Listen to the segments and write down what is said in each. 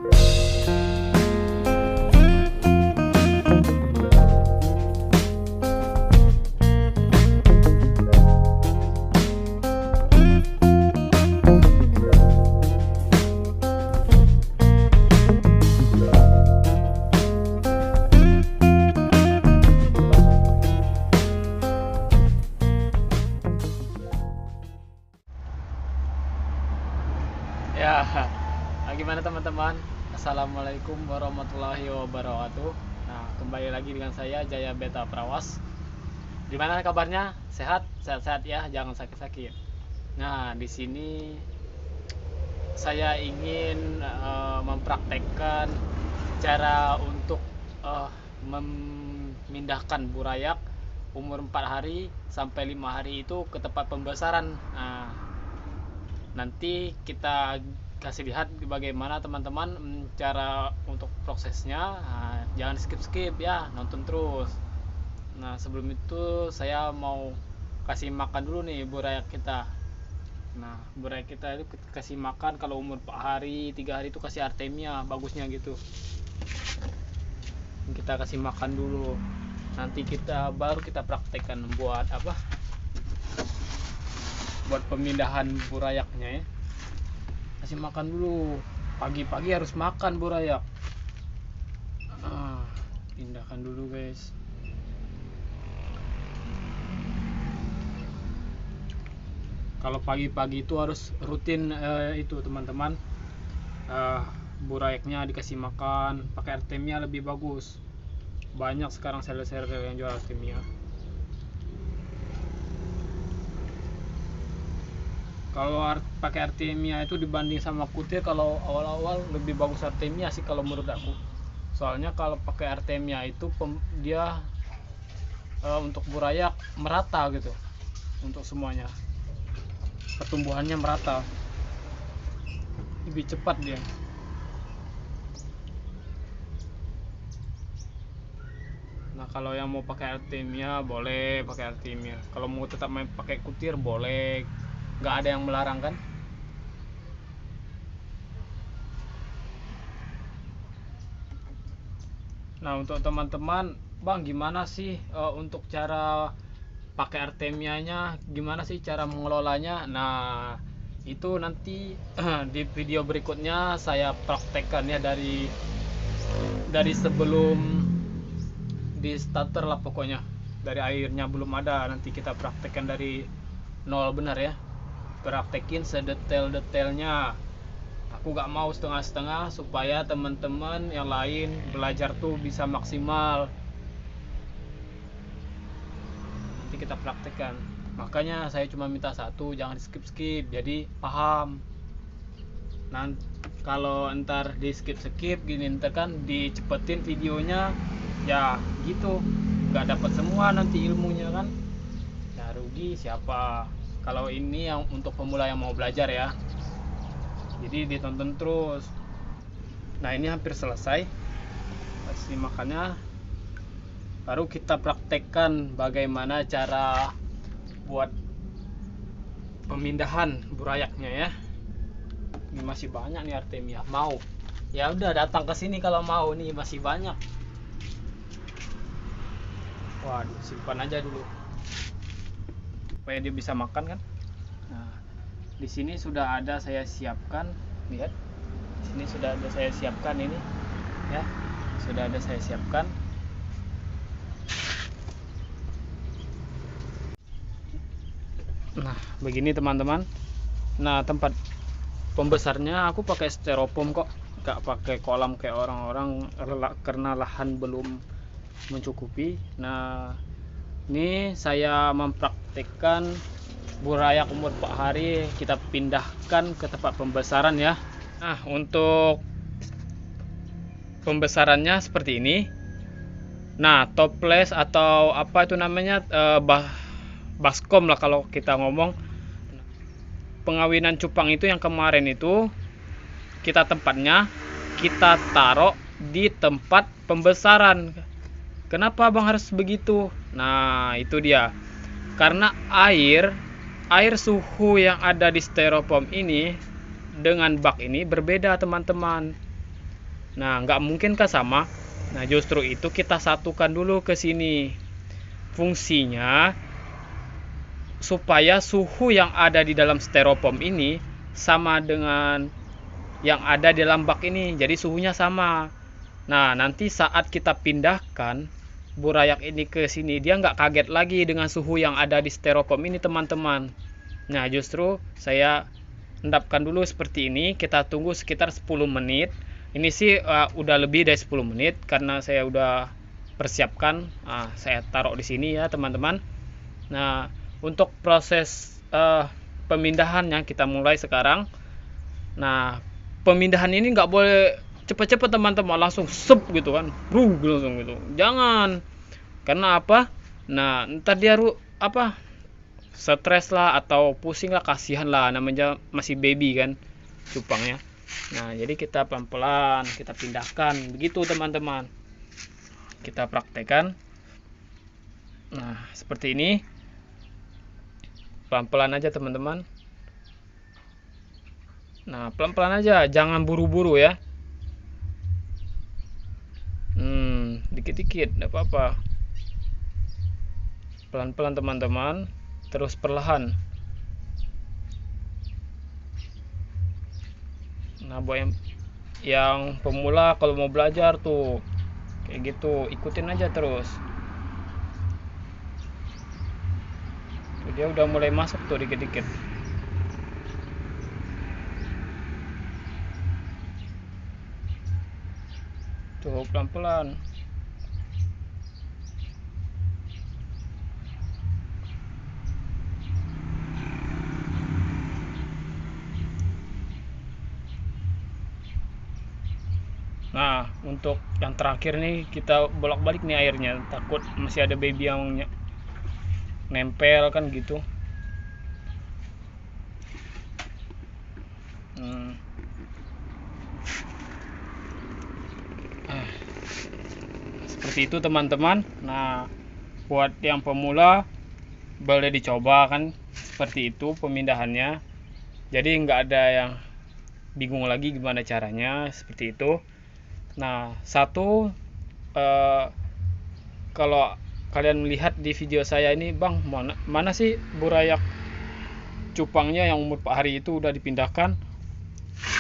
Ya, gimana teman-teman? Assalamualaikum warahmatullahi wabarakatuh. Nah, kembali lagi dengan saya Jaya Beta Prawas. Gimana kabarnya? Sehat? Sehat-sehat ya, jangan sakit-sakit. Nah, di sini saya ingin mempraktekkan cara untuk memindahkan burayak umur 4 hari sampai 5 hari itu ke tempat pembesaran. Nah, nanti kita kasih lihat bagaimana teman-teman cara untuk prosesnya. Nah, jangan skip-skip ya, nonton terus. Nah, sebelum itu saya mau kasih makan dulu nih burayak kita. Nah, burayak kita itu kasih makan kalau umur 4 hari 3 hari itu kasih artemia, bagusnya gitu. Kita kasih makan dulu, nanti kita baru kita praktekkan buat apa, buat pemindahan burayaknya ya. Kasih makan dulu, pagi-pagi harus makan burayak. Pindahkan dulu guys. Kalau pagi-pagi itu harus rutin itu teman-teman, burayaknya dikasih makan pakai artemia lebih bagus. Banyak sekarang seller-seller yang jual artemia. Kalau pakai artemia itu dibanding sama kutir, kalau awal-awal lebih bagus artemia sih kalau menurut aku. Soalnya kalau pakai artemia itu dia untuk burayak merata gitu, untuk semuanya pertumbuhannya merata, lebih cepat dia. Nah, kalau yang mau pakai artemia boleh pakai artemia, kalau mau tetap main pakai kutir boleh, nggak ada yang melarang kan. Nah, untuk teman-teman, bang gimana sih untuk cara pakai artemianya, gimana sih cara mengelolanya? Nah, itu nanti di video berikutnya saya praktekkan ya, dari sebelum di starter lah pokoknya, dari airnya belum ada, nanti kita praktekkan dari nol benar ya, praktekin sedetail-detailnya. Aku gak mau setengah-setengah, supaya teman-teman yang lain belajar tuh bisa maksimal. Nanti kita praktekkan, makanya saya cuma minta satu, jangan skip-skip, jadi paham. Nanti kalau ntar di skip-skip gini, ntar kan dicepetin videonya ya gitu, nggak dapat semua nanti ilmunya kan, ya rugi siapa. Kalau ini yang untuk pemula yang mau belajar ya, jadi ditonton terus. Nah, ini hampir selesai kasih makannya, baru kita praktekkan bagaimana cara buat pemindahan burayaknya ya. Ini masih banyak nih artemia, mau ya udah datang ke sini kalau mau, nih masih banyak. Waduh, simpan aja dulu supaya dia bisa makan kan. Nah, di sini sudah ada saya siapkan, lihat. Di sini sudah ada saya siapkan ini ya. Sudah ada saya siapkan. Nah, begini teman-teman. Nah, tempat pembesarnya aku pakai styrofoam kok, gak pakai kolam kayak orang-orang karena lahan belum mencukupi. Nah, ini saya mempraktekkan burayak umur 4 hari kita pindahkan ke tempat pembesaran ya. Nah, untuk pembesarannya seperti ini. Nah, toples atau apa itu namanya, baskom lah kalau kita ngomong. Pengawinan cupang itu yang kemarin itu kita tempatnya kita taruh di tempat pembesaran. Kenapa bang harus begitu? Nah, itu dia, karena air suhu yang ada di styrofoam ini dengan bak ini berbeda teman-teman. Nah, nggak mungkin kan sama. Nah, justru itu kita satukan dulu ke sini. Fungsinya supaya suhu yang ada di dalam styrofoam ini sama dengan yang ada di dalam bak ini. Jadi suhunya sama. Nah, nanti saat kita pindahkan burayak ini ke sini, dia nggak kaget lagi dengan suhu yang ada di styrofoam ini, teman-teman. Nah, justru saya endapkan dulu seperti ini. Kita tunggu sekitar 10 menit. Ini sih udah lebih dari 10 menit karena saya udah persiapkan. Saya taruh di sini ya, teman-teman. Nah, untuk proses pemindahannya kita mulai sekarang. Nah, pemindahan ini nggak boleh cepet-cepet, teman-teman, langsung sep gitu kan, langsung gitu, jangan. Karena apa? Nah, ntar dia stres lah atau pusing lah, kasihan lah, namanya masih baby kan cupangnya. Nah, jadi kita pelan-pelan kita pindahkan begitu, teman-teman. Kita praktekkan. Nah, seperti ini, pelan-pelan aja, teman-teman. Nah, pelan-pelan aja, jangan buru-buru ya. Dikit-dikit, enggak apa-apa. Pelan-pelan, teman-teman. Terus perlahan. Nah, buat yang pemula kalau mau belajar tuh kayak gitu, ikutin aja terus. Tuh, dia udah mulai masuk tuh dikit-dikit. Tuh, pelan-pelan. Nah, untuk yang terakhir nih kita bolak-balik nih airnya, takut masih ada baby yang nempel kan gitu. Seperti itu, teman-teman. Nah, buat yang pemula boleh dicoba kan seperti itu pemindahannya. Jadi nggak ada yang bingung lagi gimana caranya seperti itu. Nah, kalau kalian melihat di video saya ini, Bang, mana sih burayak cupangnya yang umur 4 hari itu udah dipindahkan?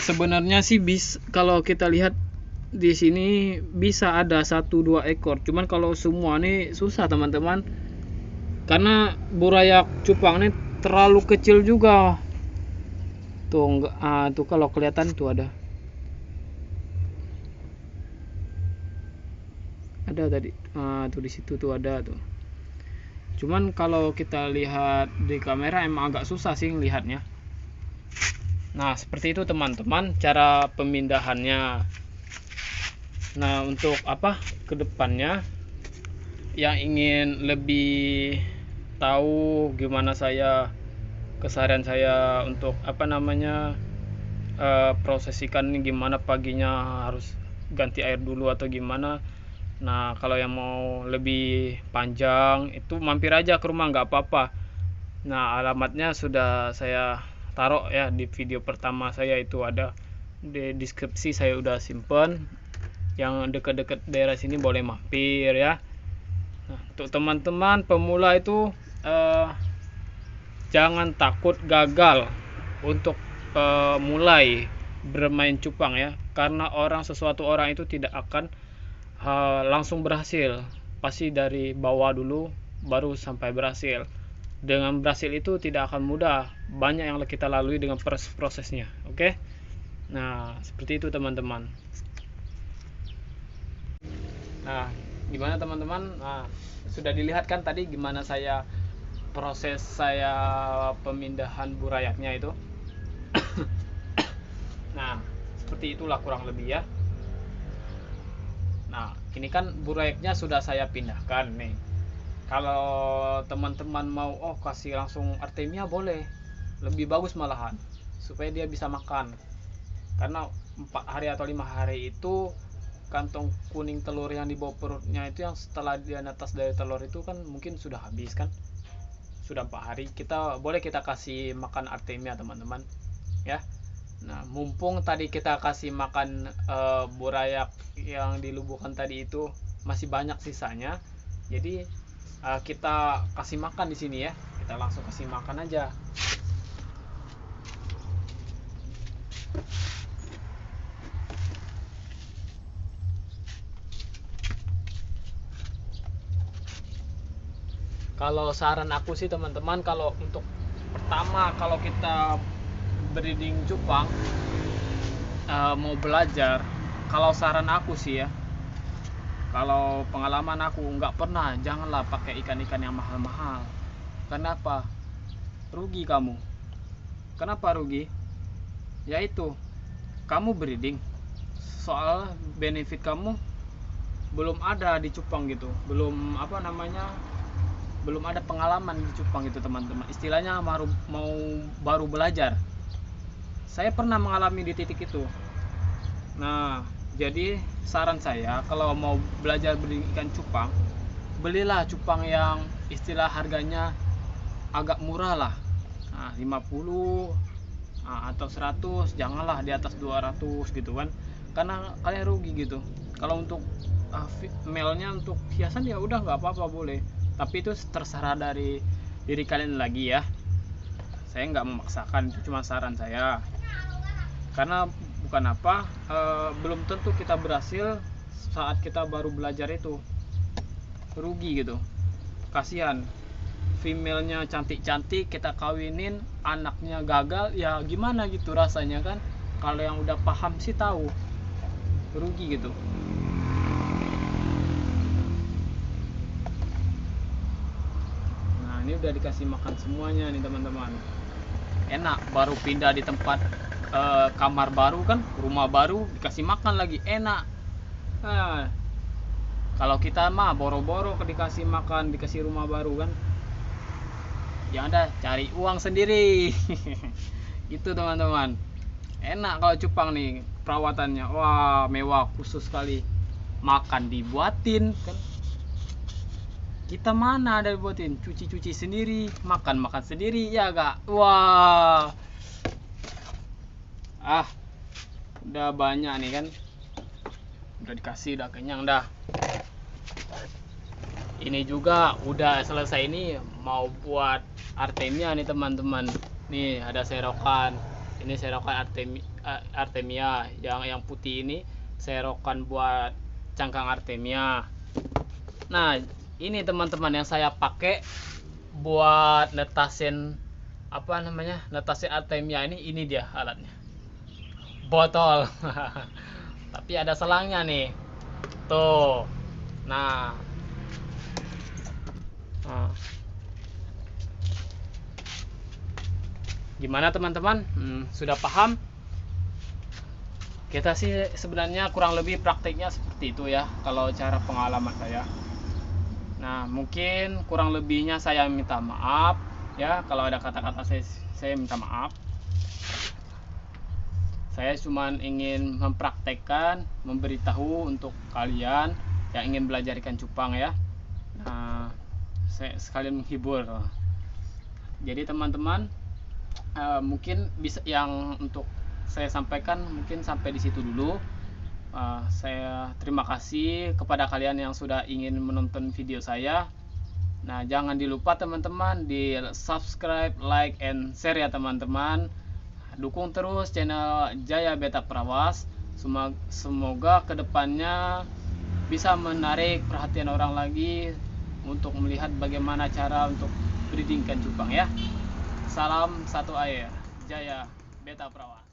Sebenarnya sih kalau kita lihat di sini bisa ada 1-2 ekor. Cuman kalau semua nih susah, teman-teman. Karena burayak cupang ini terlalu kecil juga. Tuh enggak, tuh kalau kelihatan tuh ada tadi. Tuh di situ tuh ada tuh. Cuman kalau kita lihat di kamera emang agak susah sih ngelihatnya. Nah, seperti itu, teman-teman, cara pemindahannya. Nah, untuk kedepannya yang ingin lebih tahu gimana keseharian saya untuk proses ikan ini, gimana paginya harus ganti air dulu atau gimana. Nah, kalau yang mau lebih panjang itu mampir aja ke rumah, nggak apa-apa. Nah, alamatnya sudah saya taruh ya di video pertama saya, itu ada di deskripsi, saya udah simpen. Yang dekat-dekat daerah sini boleh mampir ya. Nah, untuk teman-teman pemula itu jangan takut gagal untuk mulai bermain cupang ya, karena sesuatu orang itu tidak akan langsung berhasil, pasti dari bawah dulu baru sampai berhasil. Dengan berhasil itu tidak akan mudah, banyak yang kita lalui dengan prosesnya. Oke. Nah, seperti itu, teman-teman. Nah, gimana, teman-teman? Nah, sudah dilihat kan tadi gimana proses saya pemindahan burayaknya itu. Nah, seperti itulah kurang lebih ya. Nah, ini kan burayaknya sudah saya pindahkan nih. Kalau teman-teman mau kasih langsung artemia boleh, lebih bagus malahan, supaya dia bisa makan. Karena 4 hari atau 5 hari itu kantong kuning telur yang di bawah perutnya itu, yang setelah dia netas dari telur itu kan mungkin sudah habis kan, sudah 4 hari. Kita kasih makan artemia, teman-teman ya. Nah, mumpung tadi kita kasih makan burayak yang dilubuhkan tadi itu masih banyak sisanya, jadi kita kasih makan di sini ya. Kita langsung kasih makan aja. Kalau saran aku sih teman-teman, kalau untuk pertama kalau kita breeding cupang, mau belajar, kalau saran aku sih ya, kalau pengalaman aku nggak pernah, janganlah pakai ikan-ikan yang mahal-mahal. Kenapa? Rugi kamu. Kenapa rugi? Yaitu kamu breeding, soal benefit kamu belum ada di cupang gitu, belum apa namanya, belum ada pengalaman di cupang gitu teman-teman. Istilahnya baru belajar. Saya pernah mengalami di titik itu. Nah, jadi saran saya kalau mau belajar breeding ikan cupang, belilah cupang yang istilah harganya agak murah lah. Nah, 50 atau 100, janganlah di atas 200 gitu kan. Karena kalian rugi gitu. Kalau untuk male-nya untuk hiasan ya udah nggak apa-apa, boleh. Tapi itu terserah dari diri kalian lagi ya. Saya nggak memaksakan, itu cuma saran saya. Karena bukan apa, belum tentu kita berhasil saat kita baru belajar itu. Rugi gitu. Kasihan. Female-nya cantik-cantik, kita kawinin, anaknya gagal, ya gimana gitu rasanya kan. Kalau yang udah paham sih tahu. Rugi gitu. Nah, ini udah dikasih makan semuanya nih teman-teman. Enak, baru pindah di tempat kamar baru kan, rumah baru, dikasih makan lagi, enak. Nah, kalau kita mah boro-boro dikasih makan, dikasih rumah baru kan, yang ada cari uang sendiri. Itu teman-teman. Enak kalau cupang nih perawatannya, wah mewah, khusus sekali. Makan dibuatin kan, kita mana ada dibuatin, cuci-cuci sendiri, makan sendiri ya gak. Wah, udah banyak nih kan, udah dikasih, udah kenyang dah. Ini juga udah selesai, ini mau buat artemia nih teman-teman. Nih ada serokan, ini serokan artemia yang putih, ini serokan buat cangkang artemia. Nah, ini teman-teman yang saya pakai buat netasin apa namanya, netasin artemia ini dia alatnya, botol. Tapi ada selangnya nih tuh. Nah, gimana teman-teman, sudah paham? Kita sih sebenarnya kurang lebih praktiknya seperti itu ya, kalau cara pengalaman saya. Nah, mungkin kurang lebihnya saya minta maaf ya, kalau ada kata-kata saya minta maaf. Saya cuma ingin mempraktekkan, memberitahu untuk kalian yang ingin belajar ikan cupang ya. Nah, saya sekalian menghibur. Jadi teman-teman, mungkin bisa yang untuk saya sampaikan mungkin sampai di situ dulu. Saya terima kasih kepada kalian yang sudah ingin menonton video saya. Nah, jangan dilupa teman-teman di subscribe, like, and share ya teman-teman. Dukung terus channel Jaya Beta Prawas. Semoga kedepannya bisa menarik perhatian orang lagi untuk melihat bagaimana cara untuk breeding ikan cupang ya. Salam satu air, Jaya Beta Prawas.